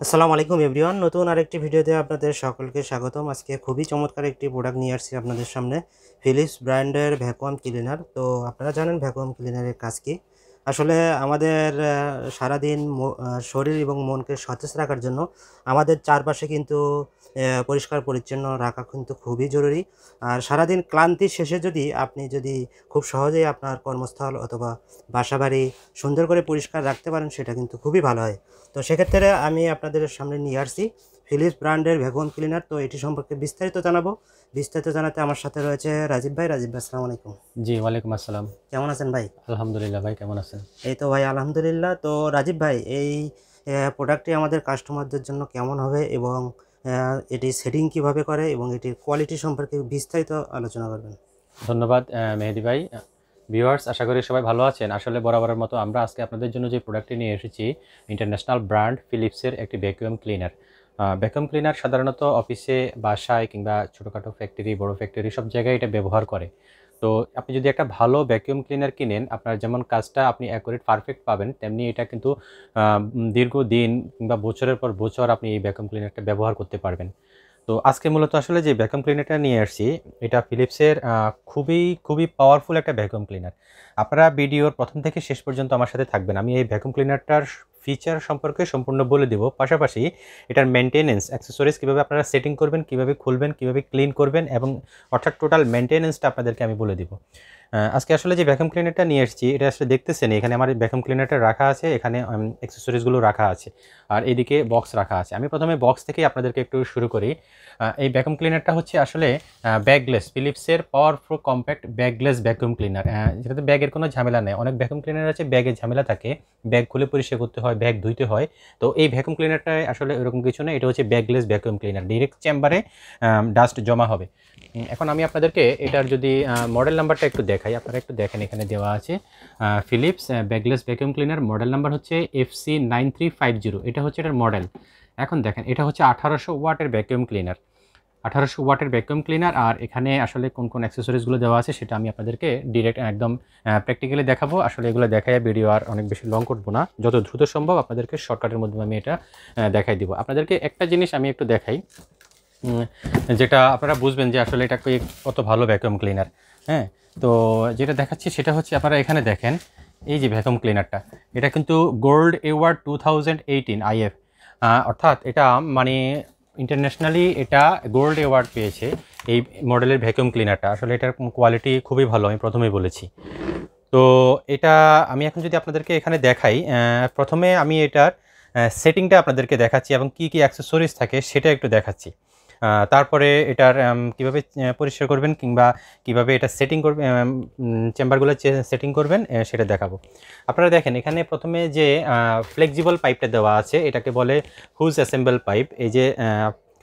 আসসালামু আলাইকুম এভরিওয়ান, নতুন আরেকটি ভিডিওতে আপনাদের সকলকে স্বাগতম। আজকে খুবই চমৎকার একটি প্রোডাক্ট নিয়ে আসছি আপনাদের সামনে, ফিলিপস ব্র্যান্ডের ভ্যাকুয়াম ক্লিনার। তো আপনারা জানেন ভ্যাকুয়াম ক্লিনারের কাজ কি। আসলে আমাদের সারাদিন শরীর এবং মনকে সতেজ রাখার জন্য আমাদের চারপাশে কিন্তু পরিষ্কার পরিচ্ছন্ন রাখা কিন্তু খুবই জরুরি। আর সারাদিন ক্লান্তি শেষে আপনি খুব সহজেই আপনার কর্মস্থল অথবা বাসাবাড়ি সুন্দর করে পরিষ্কার রাখতে পারেন, সেটা কিন্তু খুবই ভালো হয়। তো সেক্ষেত্রে আমি আপনাদের সামনে নিয়ে আসছি ফিলিপস ব্র্যান্ডের ভ্যাকুয়াম ক্লিনার। তো এটি সম্পর্কে বিস্তারিত জানাবো। বিস্তারিত জানাতে আমার সাথে রয়েছে রাজীব ভাই। রাজীব ভাই, আসসালামু আলাইকুম। জি, ওয়ালাইকুম আসসালাম। কেমন আছেন ভাই? আলহামদুলিল্লাহ ভাই, কেমন আছেন? এই তো ভাই আলহামদুলিল্লাহ। তো রাজীব ভাই, এই প্রোডাক্টটি আমাদের কাস্টমারদের জন্য কেমন হবে এবং এটি সেটিং কিভাবে করে এবং এটির কোয়ালিটি সম্পর্কে বিস্তারিত আলোচনা করবেন। ধন্যবাদ মেহেদি ভাই। ভিউয়ার্স, আশা করি সবাই ভালো আছেন। আসলে বরাবরের মতো আমরা আজকে আপনাদের জন্য যে প্রোডাক্টটি নিয়ে এসেছি, ইন্টারন্যাশনাল ব্র্যান্ড ফিলিপসের একটি ভ্যাকুয়াম ক্লিনার। ভ্যাকুয়াম ক্লিনার সাধারণত অফিসে, বাসায় কিংবা ছোটোখাটো ফ্যাক্টরি, বড় ফ্যাক্টরি সব জায়গায় এটা ব্যবহার করে। তো আপনি যদি একটা ভালো ভ্যাকুয়াম ক্লিনার কিনেন, আপনার যেমন কাজটা আপনি অ্যাকুরেট পারফেক্ট পাবেন, তেমনি এটা কিন্তু দীর্ঘদিন কিংবা বছরের পর বছর আপনি এই ভ্যাকুয়াম ক্লিনারটা ব্যবহার করতে পারবেন। তো আজকে মূলত আসলে যে ভ্যাকুয়াম ক্লিনারটা নিয়ে আসছি, এটা ফিলিপসের খুবই পাওয়ারফুল একটা ভ্যাকুয়াম ক্লিনার। আপনারা ভিডিওর প্রথম থেকে শেষ পর্যন্ত আমার সাথে থাকবেন। আমি এই ভ্যাকুয়াম ক্লিনারটার ফিচার সম্পর্কে সম্পূর্ণ বলে দেব, পাশাপাশি এটার মেনটেনেন্স, অ্যাক্সেসরিজ কীভাবে আপনারা সেটিং করবেন, কীভাবে খুলবেন, কীভাবে ক্লিন করবেন, এবং অর্থাৎ টোটাল মেনটেনেন্সটা আপনাদেরকে আমি বলে দিব। আজকে আসলে যে ভ্যাকুয়াম ক্লিনারটা নিয়ে এসেছি, এটা আসলে দেখতেছেন এখানে আমার ভ্যাকুয়াম ক্লিনারটা রাখা আছে, এখানে অ্যাক্সেসরিজগুলো রাখা আছে, আর এদিকে বক্স রাখা আছে। আমি প্রথমে বক্স থেকেই আপনাদেরকে একটু শুরু করি। এই ভ্যাকুয়াম ক্লিনারটা হচ্ছে আসলে ব্যাগলেস, ফিলিপসের পাওয়ারফুল কম্প্যাক্ট ব্যাগলেস ভ্যাকুয়াম ক্লিনার, যেটাতে ব্যাগের কোনো ঝামেলা নেই। অনেক ভ্যাকুয়াম ক্লিনার আছে ব্যাগের ঝামেলা থাকে, ব্যাগ খুলে পরিষ্কার করতে হয়, ব্যাগ ধুইতে হয়। তো এই ভ্যাকুয়াম ক্লিনারটায় আসলে এরকম কিছু নেই। এটা হচ্ছে ব্যাগলেস ভ্যাকুয়াম ক্লিনার, ডিরেক্ট চেম্বারে ডাস্ট জমা হবে। এখন আমি আপনাদেরকে এটার যদি মডেল নাম্বারটা একটু দেখাই, আপনারা একটু দেখেন, এখানে দেওয়া আছে Philips bagless vacuum cleaner, model number হচ্ছে FC9350। এটা হচ্ছে এটার মডেল। এখন দেখেন, এটা হচ্ছে 1800 ওয়াটের ভ্যাকুয়াম ক্লিনার, 1800 ওয়াটের ভ্যাকুয়াম ক্লিনার। আর এখানে আসলে কোন কোন অ্যাক্সেসরিজগুলো দেওয়া আছে সেটা আমি আপনাদেরকে ডিরেক্ট একদম প্র্যাকটিক্যালি দেখাবো। আসলে এগুলো দেখায় ভিডিও আর অনেক বেশি লং করবো না, যত দ্রুত সম্ভব আপনাদেরকে শর্টকাটের মধ্যে আমি এটা দেখাই দিব। আপনাদেরকে একটা জিনিস আমি একটু দেখাই, যেটা আপনারা বুঝবেন যে আসলে এটা কত ভালো ভ্যাকুয়াম ক্লিনার। হ্যাঁ, তো যেটা দেখাচ্ছি সেটা হচ্ছে, আপনারা এখানে দেখেন এই যে ভ্যাকুয়াম ক্লিনারটা, এটা কিন্তু গোল্ড অ্যাওয়ার্ড 2018 IF, অর্থাৎ এটা মানে ইন্টারন্যাশনালি এটা গোল্ড অ্যাওয়ার্ড পেয়েছে এই মডেলের ভ্যাকুয়াম ক্লিনারটা। আসলে এটার কোয়ালিটি খুবই ভালো, আমি প্রথমেই বলেছি। তো এটা আমি এখন যদি আপনাদেরকে এখানে দেখাই, প্রথমে আমি এটার সেটিংটা আপনাদেরকে দেখাচ্ছি এবং কি কি অ্যাক্সেসরিজ থাকে সেটা একটু দেখাচ্ছি। তারপরে এটার কীভাবে পরিষ্কার করবেন কিংবা কীভাবে এটা সেটিং করবেন, চেম্বারগুলো সেটিং করবেন, সেটা দেখাবো। আপনারা দেখেন এখানে প্রথমে যে ফ্লেক্সিবল পাইপটা দেওয়া আছে, এটাকে বলে হুজ অ্যাসেম্বল পাইপ। এই যে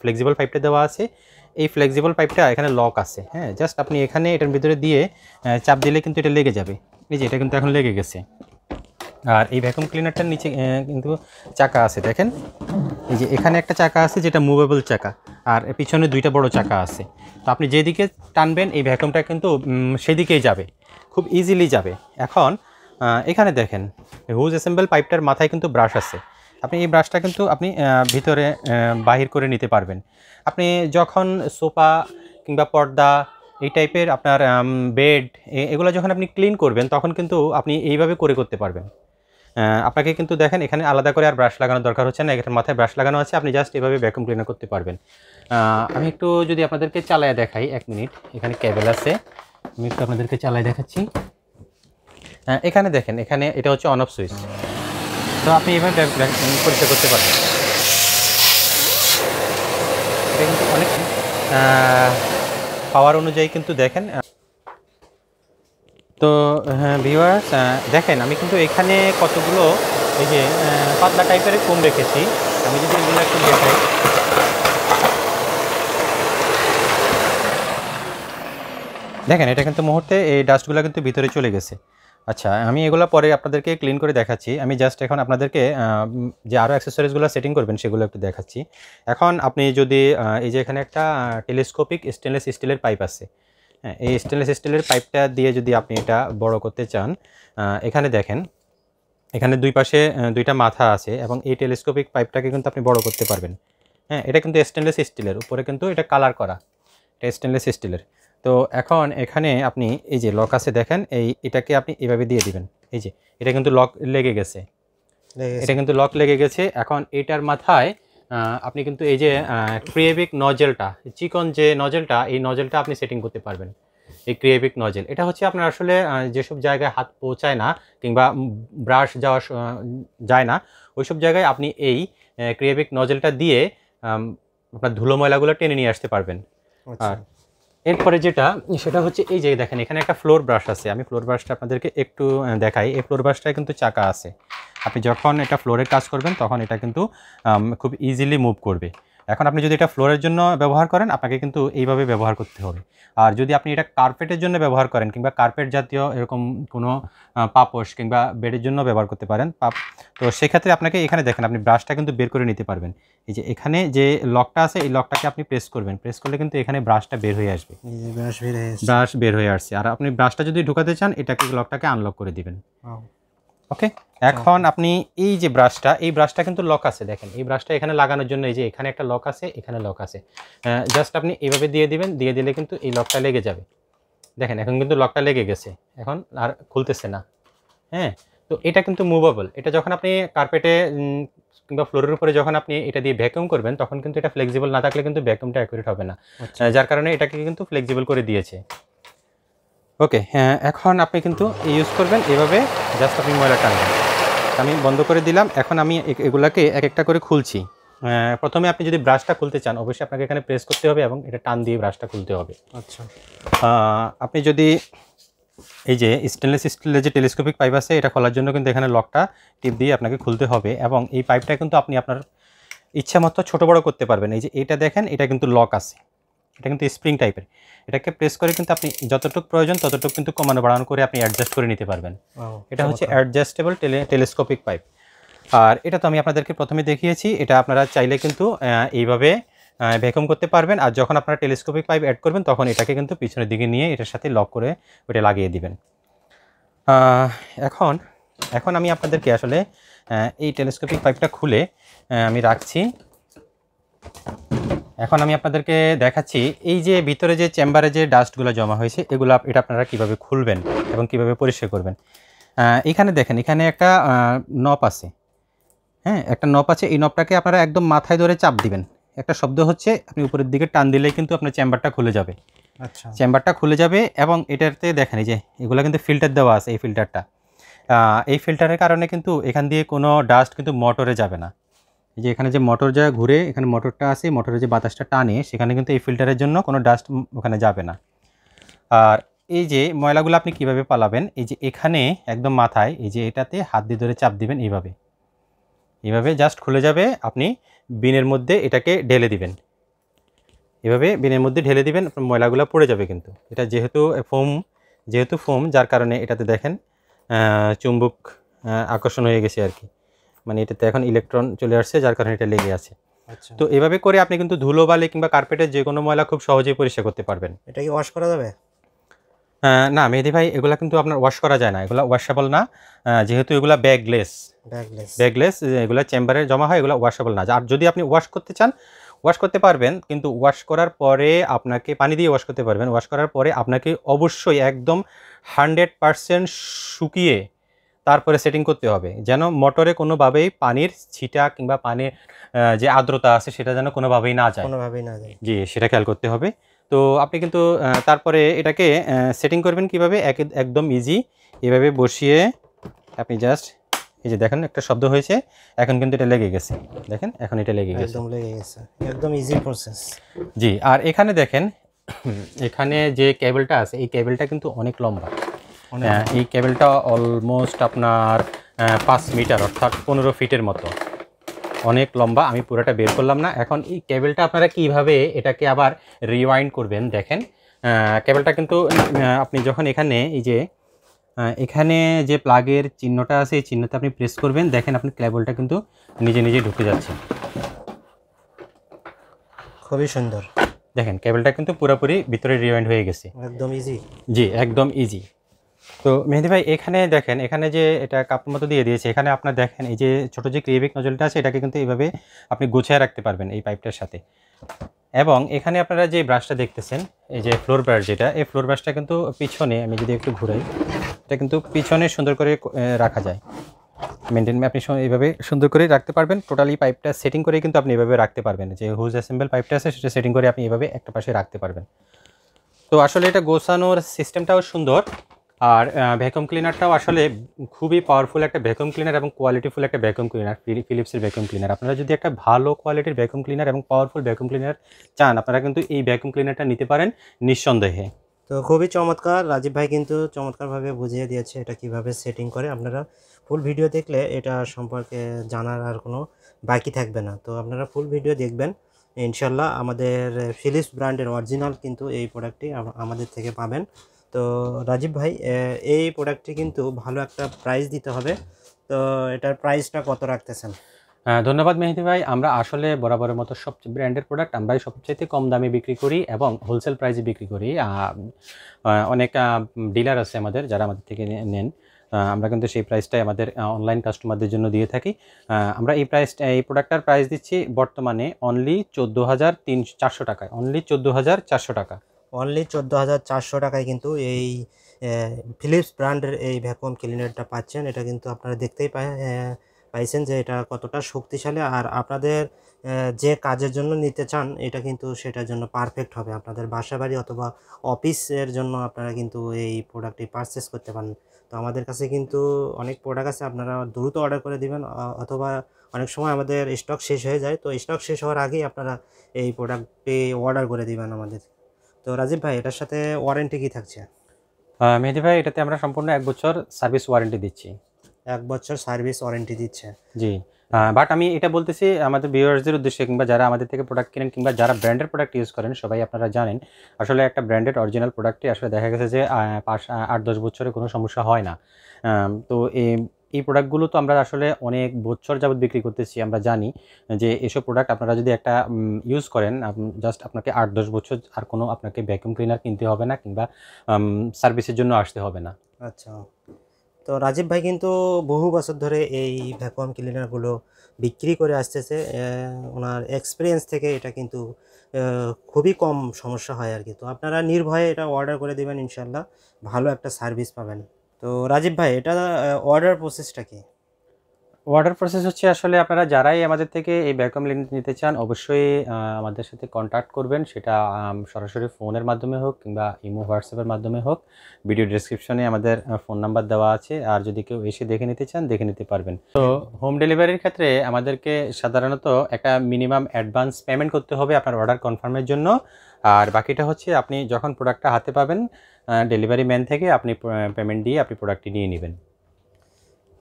ফ্লেক্সিবল পাইপটা দেওয়া আছে, এই ফ্লেক্সিবল পাইপটা এখানে লক আছে। হ্যাঁ, জাস্ট আপনি এখানে এটার ভিতরে দিয়ে চাপ দিলে কিন্তু এটা লেগে যাবে। এই যে এটা কিন্তু এখন লেগে গেছে। আর এই ভ্যাকুয়াম ক্লিনারটার নিচে কিন্তু চাকা আছে, দেখেন এই যে এখানে একটা চাকা আছে যেটা মুভেবল চাকা, আর পিছনে দুইটা বড় চাকা আছে। তো আপনি যেদিকে টানবেন এই ভ্যাকুয়ামটা কিন্তু সেদিকেই যাবে, খুব ইজিলি যাবে। এখন এখানে দেখেন হুজ অ্যাসেম্বল পাইপটার মাথায় কিন্তু ব্রাশ আছে। আপনি এই ব্রাশটা কিন্তু আপনি ভিতরে বাহির করে নিতে পারবেন। আপনি যখন সোফা কিংবা পর্দা এই টাইপের আপনার বেড এগুলো যখন আপনি ক্লিন করবেন, তখন কিন্তু আপনি এইভাবে করতে পারবেন। আপনাকে কিন্তু দেখেন এখানে আলাদা করে আর ব্রাশ লাগানোর দরকার হচ্ছে না, এখানে মাথায় ব্রাশ লাগানো আছে, আপনি জাস্ট এভাবে ভ্যাকুয়াম ক্লিনার করতে পারবেন। আমি একটু যদি আপনাদেরকে চালায় দেখাই, 1 মিনিট, এখানে কেবল আছে, আমি একটু আপনাদেরকে চালায় দেখাচ্ছি। এখানে দেখেন, এখানে এটা হচ্ছে অন অফ সুইচ, তো আপনি এভাবে পরিষ্কার করতে পারবেন। এটা কিন্তু অনেক পাওয়ার অনুযায়ী কিন্তু দেখেন। তো হ্যাঁ ভিউয়ার্স, দেখেন আমি কিন্তু এখানে কতগুলো এই যে পাতলা টাইপের ফোম রেখেছি। আমি যদি এগুলো একটু দেখাই, দেখেন এটা কিন্তু মুহূর্তে এই ডাস্টগুলো কিন্তু ভিতরে চলে গেছে। আচ্ছা, আমি এগুলো পরে আপনাদেরকে ক্লিন করে দেখাচ্ছি। আমি জাস্ট এখন আপনাদেরকে যে আরও অ্যাক্সেসরিজগুলো সেটিং করবেন সেগুলো একটু দেখাচ্ছি। এখন আপনি যদি এই যে এখানে একটা টেলিস্কোপিক স্টেনলেস স্টিলের পাইপ আছে, হ্যাঁ, এই স্টেনলেস স্টিলের পাইপটা দিয়ে যদি আপনি এটা বড় করতে চান, এখানে দেখেন এখানে দুই পাশে দুইটা মাথা আছে এবং এই টেলিস্কোপিক পাইপটাকে কিন্তু আপনি বড় করতে পারবেন। হ্যাঁ, এটা কিন্তু স্টেনলেস স্টিলের, উপরে কিন্তু এটা কালার করা, এটা স্টেনলেস স্টিলের। তো এখন এখানে আপনি এই যে লক আছে দেখেন, এটাকে আপনি এভাবে দিয়ে দিবেন। এই যে এটা কিন্তু লক লেগে গেছে, এটা কিন্তু লক লেগে গেছে। এখন এটার মাথায় আপনি কিন্তু এই যে ক্রিয়েভিক নজেলটা, চিকন যে নজেলটা, এই নজেলটা আপনি সেটিং করতে পারবেন। এই ক্রিয়েভিক নজেল এটা হচ্ছে আপনার আসলে যেসব জায়গায় হাত পৌঁছায় না কিংবা ব্রাশ যাওয়া যায় না, ওইসব জায়গায় আপনি এই ক্রিয়েভিক নজেলটা দিয়ে আপনার ধুলো ময়লাগুলো টেনে নিয়ে আসতে পারবেন। আর এরপরে যেটা, সেটা হচ্ছে এই যে দেখেন এখানে একটা ফ্লোর ব্রাশ আছে। আমি ফ্লোর ব্রাশটা আপনাদেরকে একটু দেখাই। এই ফ্লোর ব্রাশটায় কিন্তু চাকা আছে। আপনি যখন এটা ফ্লোরের কাজ করবেন তখন এটা কিন্তু খুব ইজিলি মুভ করবে। এখন আপনি যদি এটা ফ্লোরের জন্য ব্যবহার করেন, আপনাকে কিন্তু এইভাবে ব্যবহার করতে হবে। আর যদি আপনি এটা কার্পেটের জন্য ব্যবহার করেন কিংবা কার্পেট জাতীয় এরকম কোনো পাপোশ কিংবা বেডের জন্য ব্যবহার করতে পারেন, তো সেক্ষেত্রে আপনাকে এখানে দেখেন আপনি ব্রাশটা কিন্তু বের করে নিতে পারবেন। এই যে এখানে যে লকটা আছে, এই লকটাকে আপনি প্রেস করবেন, প্রেস করলে কিন্তু এখানে ব্রাশটা বের হয়ে আসবে। ব্রাশ বের হয়ে আসছে। আর আপনি ব্রাশটা যদি ঢুকাতে চান, এটাকে লকটাকে আনলক করে দিবেন। ওকে, এখন আপনি এই যে ব্রাশটা, এই ব্রাশটা কিন্তু লক আছে দেখেন, এই ব্রাশটা এখানে লাগানোর জন্য এই যে এখানে একটা লক আছে, এখানে লক আছে। জাস্ট আপনি এইভাবে দিয়ে দিবেন, দিয়ে দিলে কিন্তু এই লকটা লেগে যাবে। দেখেন এখন কিন্তু লকটা লেগে গেছে, এখন আর খুলতেছে না। হ্যাঁ, তো এটা কিন্তু মুভেবল। এটা যখন আপনি কার্পেটে কিংবা ফ্লোরের উপরে যখন আপনি এটা দিয়ে ভ্যাকুয়াম করবেন, তখন কিন্তু এটা ফ্লেক্সিবল না থাকলে কিন্তু ভ্যাকুয়ামটা অ্যাকুরেট হবে না। যার কারণে এটাকে কিন্তু ফ্লেক্সিবল করে দিয়েছে। ওকে, হ্যাঁ, এখন আপনি কিন্তু ইউজ করবেন এভাবে, জাস্ট আপনি ময়লা টানবেন। আমি বন্ধ করে দিলাম। এখন আমি এগুলাকে এক একটা করে খুলছি। প্রথমে আপনি যদি ব্রাশটা খুলতে চান, অবশ্যই আপনাকে এখানে প্রেস করতে হবে এবং এটা টান দিয়ে ব্রাশটা খুলতে হবে। আচ্ছা, আপনি যদি এই যে স্টেনলেস স্টিলের যে টেলিস্কোপিক পাইপ আছে, এটা খোলার জন্য কিন্তু এখানে লকটা টিপ দিয়ে আপনাকে খুলতে হবে এবং এই পাইপটা কিন্তু আপনি আপনার ইচ্ছা মতো ছোটো বড়ো করতে পারবেন। এই যে এটা দেখেন, এটা কিন্তু লক আছে, এটা কিন্তু স্প্রিং টাইপের। এটাকে প্রেস করে কিন্তু আপনি যতটুকু প্রয়োজন ততটুকু কিন্তু কমানো বাড়ানো করে আপনি অ্যাডজাস্ট করে নিতে পারবেন। এটা হচ্ছে অ্যাডজাস্টেবল টেলিস্কোপিক পাইপ। আর এটা তো আমি আপনাদেরকে প্রথমে দেখিয়েছি। এটা আপনারা চাইলে কিন্তু এইভাবে ভ্যাকুয়াম করতে পারবেন। আর যখন আপনারা টেলিস্কোপিক পাইপ অ্যাড করবেন, তখন এটাকে কিন্তু পিছনের দিকে নিয়ে এটার সাথে লক করে ওটা লাগিয়ে দিবেন। এখন আমি আপনাদেরকে আসলে এই টেলিস্কোপিক পাইপটা খুলে আমি রাখছি। এখন আমি আপনাদেরকে দেখাচ্ছি এই যে ভিতরে যে চেম্বারে যে ডাস্টগুলো জমা হয়েছে, এটা আপনারা কিভাবে খুলবেন এবং কিভাবে পরিষ্কার করবেন। এখানে দেখেন, এখানে একটা নব আছে। হ্যাঁ, একটা নব আছে। এই নবটাকে আপনারা একদম মাথায় ধরে চাপ দিবেন। একটা শব্দ হচ্ছে, আপনি উপরের দিকে টান দিলেই কিন্তু আপনার চেম্বারটা খুলে যাবে। আচ্ছা, চেম্বারটা খুলে যাবে এবং এটাতে দেখেন এই যে এগুলো কিন্তু ফিল্টার দেওয়া আছে। এই ফিল্টারটা, এই ফিল্টারের কারণে কিন্তু এখান দিয়ে কোনো ডাস্ট কিন্তু মোটরে যাবে না। এই যে এখানে যে মোটর যা ঘুরে, এখানে মোটরটা আছে, মোটরে যে বাতাসটা টানে, সেখানে কিন্তু এই ফিল্টারের জন্য কোনো ডাস্ট ওখানে যাবে না। আর এই যে ময়লাগুলো আপনি কিভাবে পালাবেন, এই যে এখানে একদম মাথায় এই যে এটাতে হাত দিয়ে ধরে চাপ দিবেন, এইভাবে জাস্ট খুলে যাবে। আপনি বিনের মধ্যে এটাকে ঢেলে দিবেন, এভাবে বিনের মধ্যে ঢেলে দিবেন, ময়লাগুলো পড়ে যাবে। কিন্তু এটা যেহেতু ফোম, যার কারণে এটাতে দেখেন চুম্বক আকর্ষণ হয়ে গেছে আর কি, মানে এটাতে এখন ইলেকট্রন চলে আসছে, যার কারণে এটা লেগে আছে। আচ্ছা, তো এভাবে করে আপনি কিন্তু ধুলো বালি কিংবা কার্পেটের যে কোনো ময়লা খুব সহজেই পরিষ্কার করতে পারবেন। এটা কি ওয়াশ করা যাবে? না মেহেদি ভাই, এগুলা কিন্তু আপনার ওয়াশ করা যায় না, এগুলো ওয়াশেবল না। যেহেতু এগুলা ব্যাগলেস, এগুলো চেম্বারে জমা হয়, এগুলো ওয়াশেবল না। আর যদি আপনি ওয়াশ করতে চান, ওয়াশ করতে পারবেন, কিন্তু ওয়াশ করার পরে আপনাকে পানি দিয়ে ওয়াশ করতে পারবেন। ওয়াশ করার পরে আপনাকে অবশ্যই একদম 100% শুকিয়ে তারপরে সেটিং করতে হবে, যেন মোটরে কোনোভাবেই পানির ছিটা কিংবা পানির যে আর্দ্রতা আছে সেটা যেন কোনোভাবেই না যায়, জি, সেটা খেয়াল করতে হবে। তো আপনি কিন্তু তারপরে এটাকে সেটিং করবেন কিভাবে, একদম ইজি। এভাবে বসিয়ে আপনি জাস্ট এই যে দেখেন একটা শব্দ হয়েছে, এখন কিন্তু এটা লেগে গেছে। দেখেন এখন এটা লেগে গেছে, একদম ইজি প্রসেস। জি, আর এখানে দেখেন, এখানে যে কেবলটা আছে, এই কেবলটা কিন্তু অনেক লম্বা। এই কেবলটা অলমোস্ট আপনার 5 মিটার, অর্থাৎ 15 ফিটের মতো, অনেক লম্বা। আমি পুরোটা বের করলাম না। এখন এই কেবলটা আপনারা কিভাবে এটাকে আবার রিওয়াইন্ড করবেন, দেখেন কেবলটা কিন্তু আপনি যখন এখানে এই যে এখানে যে প্লাগের চিহ্নটা আছে, এই চিহ্নটা আপনি প্রেস করবেন, দেখেন আপনি কেবলটা কিন্তু নিজে নিজে ঢুকে যাচ্ছে। খুবই সুন্দর, দেখেন কেবলটা কিন্তু পুরোপুরি ভিতরে রিওয়াইন্ড হয়ে গেছে, একদম ইজি। জি, একদম ইজি। তো মেহেদি ভাই এখানে দেখেন, এখানে যে এটা কাপের মতো দিয়ে দিয়েছে, এখানে আপনার দেখেন এই যে ছোট যে ক্রিয়েভিক নজলটা আছে এটাকে কিন্তু এইভাবে আপনি গুছিয়ে রাখতে পারবেন এই পাইপটার সাথে। এবং এখানে আপনারা যে ব্রাশটা দেখতেছেন, এই যে ফ্লোর ব্রাশ যেটা, এই ফ্লোর ব্রাশটা কিন্তু পিছনে আমি যদি একটু ঘুরাই, এটা কিন্তু পিছনে সুন্দর করে রাখা যায়। মেনটেন আপনি এইভাবে সুন্দর করে রাখতে পারবেন। টোটালি পাইপটা সেটিং করে কিন্তু আপনি এভাবে রাখতে পারবেন। যে হুজ অ্যাসেম্বল পাইপটা আছে সেটা সেটিং করে আপনি এভাবে একটা পাশে রাখতে পারবেন। তো আসলে এটা গোছানোর সিস্টেমটাও সুন্দর। আর ভ্যাকুয়াম ক্লিনারটাও আসলে খুবই পাওয়ারফুল একটা ভ্যাকুয়াম ক্লিনার এবং কোয়ালিটিফুল একটা ভ্যাকুয়াম ক্লিনার, ফিলিপসের ভ্যাকুয়াম ক্লিনার। আপনারা যদি একটা ভালো কোয়ালিটির ভ্যাকুয়াম ক্লিনার এবং পাওয়ারফুল ভ্যাকুয়াম ক্লিনার চান, আপনারা কিন্তু এই ভ্যাকুয়াম ক্লিনারটা নিতে পারেন নিঃসন্দেহে। তো খুবই চমৎকার, রাজীব ভাই কিন্তু চমৎকারভাবে বুঝিয়ে দিয়েছে এটা কিভাবে সেটিং করে। আপনারা ফুল ভিডিও দেখলে এটা সম্পর্কে জানার আর কোনো বাকি থাকবে না। তো আপনারা ফুল ভিডিও দেখবেন, ইনশাল্লাহ আমাদের ফিলিপস ব্র্যান্ডের অরিজিনাল কিন্তু এই প্রোডাক্টটি আমাদের থেকে পাবেন। তো রাজীব ভাই, এই প্রোডাক্টটি কিন্তু ভালো একটা প্রাইস দিতে হবে, তো এটার প্রাইসটা কত রাখতেছেন? ধন্যবাদ মেহেদি ভাই। আমরা আসলে বরাবরের মতো সবচেয়ে ব্র্যান্ডের প্রোডাক্ট আমরাই সবচাইতে কম দামে বিক্রি করি এবং হোলসেল প্রাইসে বিক্রি করি। অনেক ডিলার আছে আমাদের যারা আমাদের থেকে নেন। আমরা কিন্তু সেই প্রাইসটাই আমাদের অনলাইন কাস্টমারদের জন্য দিয়ে থাকি। আমরা এই প্রোডাক্টটার প্রাইস দিচ্ছি বর্তমানে অনলি 14,400 টাকায়। অনলি 14,400 টাকা। অনলি 14,400 টাকায় কিন্তু এই ফিলিপস ব্র্যান্ডের এই ভ্যাকুয়াম ক্লিনারটা পাচ্ছেন। এটা কিন্তু আপনারা দেখতেই পাইছেন যে এটা কতটা শক্তিশালী, আর আপনাদের যে কাজের জন্য নিতে চান এটা কিন্তু সেটার জন্য পারফেক্ট হবে। আপনাদের বাসাবাড়ি অথবা অফিসের জন্য আপনারা কিন্তু এই প্রোডাক্টটি পারচেস করতে পারেন। তো আমাদের কাছে কিন্তু অনেক প্রোডাক্ট আছে, আপনারা দ্রুত অর্ডার করে দিবেন, অথবা অনেক সময় আমাদের স্টক শেষ হয়ে যায়। তো স্টক শেষ হওয়ার আগেই আপনারা এই প্রোডাক্টটি অর্ডার করে দিবেন আমাদের। তো রাজীব ভাই, এটার সাথে ওয়ারেন্টি কি থাকছে? মেহেদি ভাই, এটাতে আমরা সম্পূর্ণ 1 বছর সার্ভিস ওয়ারেন্টি দিচ্ছি। 1 বছর সার্ভিস ওয়ারেন্টি দিচ্ছে? জি। বাট আমি এটা বলতেছি আমাদের ভিউয়ার্সদের উদ্দেশ্যে, কিংবা যারা আমাদের থেকে প্রোডাক্ট কিনেন কিংবা যারা ব্র্যান্ডের প্রোডাক্ট ইউজ করেন, সবাই আপনারা জানেন আসলে একটা ব্র্যান্ডেড অরিজিনাল প্রোডাক্টই আসলে দেখা গেছে যে 8-10 বছরে কোনো সমস্যা হয় না। তো এই প্রোডাক্টগুলো তো আমরা আসলে অনেক বছর যাবত বিক্রি করতেছি। আমরা জানি যে এসব প্রোডাক্ট আপনারা যদি একটা ইউজ করেন, জাস্ট আপনাকে 8-10 বছর আর কোনো আপনাকে ভ্যাকুয়াম ক্লিনার কিনতে হবে না, কিংবা সার্ভিসের জন্য আসতে হবে না। আচ্ছা। তো রাজীব ভাই কিন্তু বহু বছর ধরে এই ভ্যাকুয়াম ক্লিনারগুলো বিক্রি করে আসতেছে। ওনার এক্সপিরিয়েন্স থেকে এটা কিন্তু খুবই কম সমস্যা হয় আর কি। তো আপনারা নির্ভয়ে এটা অর্ডার করে দেবেন, ইনশাল্লাহ ভালো একটা সার্ভিস পাবেন। তো রাজীব ভাই, এটা অর্ডার প্রসেসটা কি? অর্ডার প্রসেস হচ্ছে আসলে আপনারা যারাই আমাদের থেকে এই ভ্যাকুয়াম ক্লিনার নিতে চান অবশ্যই আমাদের সাথে কন্ট্যাক্ট করবেন। সেটা সরাসরি ফোনের মাধ্যমে হোক কিংবা ইমো হোয়াটসঅ্যাপের মাধ্যমে হোক। ভিডিও ডেসক্রিপশনে আমাদের ফোন নাম্বার দেওয়া আছে। আর যদি কেউ এসে দেখে নিতে চান, দেখে নিতে পারবেন। তো হোম ডেলিভারির ক্ষেত্রে আমাদেরকে সাধারণত একটা মিনিমাম অ্যাডভান্স পেমেন্ট করতে হবে আপনার অর্ডার কনফার্মের জন্য। আর বাকিটা হচ্ছে আপনি যখন প্রোডাক্টটা হাতে পাবেন, ডেলিভারি ম্যান থেকে আপনি পেমেন্ট দিয়ে আপনি প্রোডাক্টটি নিয়ে নেবেন।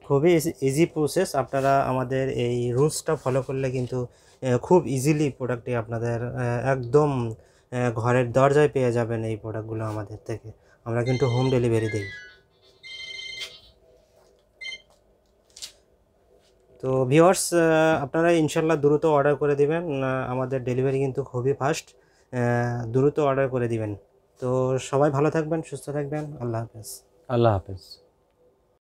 খুবই ইজি প্রসেস। আপনারা আমাদের এই রুলসটা ফলো করলে কিন্তু খুব ইজিলি প্রোডাক্টটি আপনাদের একদম ঘরের দরজায় পেয়ে যাবেন এই প্রোডাক্টগুলো আমাদের থেকে। আমরা কিন্তু হোম ডেলিভারি দিই। তো ভিউয়ার্স, আপনারা ইনশাল্লাহ দ্রুত অর্ডার করে দিবেন। আমাদের ডেলিভারি কিন্তু খুবই ফাস্ট। দ্রুত অর্ডার করে দিবেন। তো সবাই ভালো থাকবেন, সুস্থ থাকবেন। আল্লাহ হাফেজ। আল্লাহ হাফেজ।